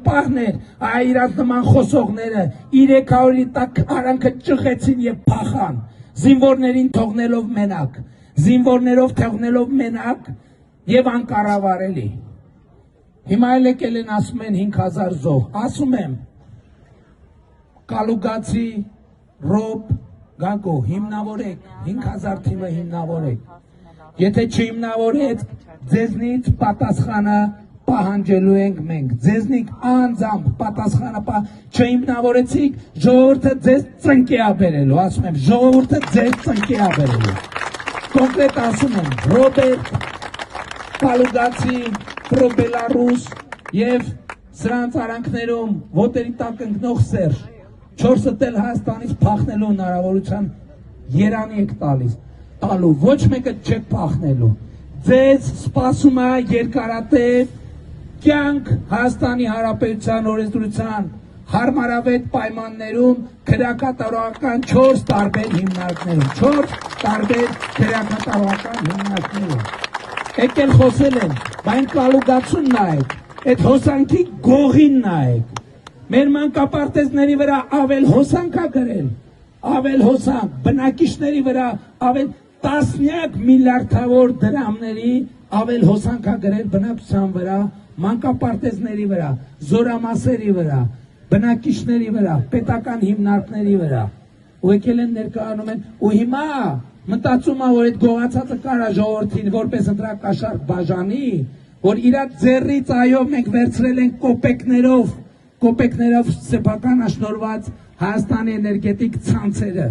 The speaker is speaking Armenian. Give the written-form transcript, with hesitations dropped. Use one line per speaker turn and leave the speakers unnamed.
պահներ, իրանց նման խոսողները 300-ի տակ արանքը ճղեցին եւ փախան, զինվորներին թողնելով մենակ, զինվորներով թողնելով մենակ եւ անկառավարելի։ Հիմա էլ եկել են ասում են 5000 զոհ, ասում եմ Կալուգացի, Ռոբ, Գագո, հիմնավորեք, 5000 թիմը հիմնավորեք, եթե չհիմնավորեք, ձեզնից պատասխանը պահանջելու ենք մենք, ձեզնիկ անձամբ պատասխանը չհիմնավորեցիք, ժողովուրդը ձեզ ծնկի է բերելու, ասում եմ, ժողովուրդը ձեզ ծնկի է բերելու, կոնկրետ ասում եմ, Ռոբերտ, Կալուգացի, Պրոբելարուս և սրանց արանքներում ոտերի տակ ընկնող Սերժ, 4-ը տել Հայաստանից փախնելու հնարավորության երանի եք տալու, ոչ մեկը չեք փախնելու, ձեզ սպասում է երկարատև կյանք Հայաստանի Հանրապետության օրենսդրության հարմարավետ պայմաններում քրեակատարողական 4 տարբեր հիմնարկներում, 4 տարբեր քրեակատարողական հիմնարկներում, եկել խոսել են, բայն Կալուգացուն նայեք, այդ հոսանքի գողին նայեք, մեր մանկապարտեզների վրա ավել հոսանք է գրել, ավել հոսանք, բնակիչների վրա ավել տասնյակ միլիարդավոր դրամների ավել հոսանք է գրել բնակչության վրա, մանկապարտեզների վրա, զորամասերի վրա, բնակիչների վրա, պետական հիմնարկների վրա, ու եկել են ներկայանում են, ու հիմա մտածում է, որ այդ գողացածը կարա ժողովրդին որպես ընտրակաշառք բաժանի, որ իրա ձեռից այո մենք վերցրել ենք կոպեկներով սեփական աշնորհված Հայաստանի էներգետիկ ցանցերը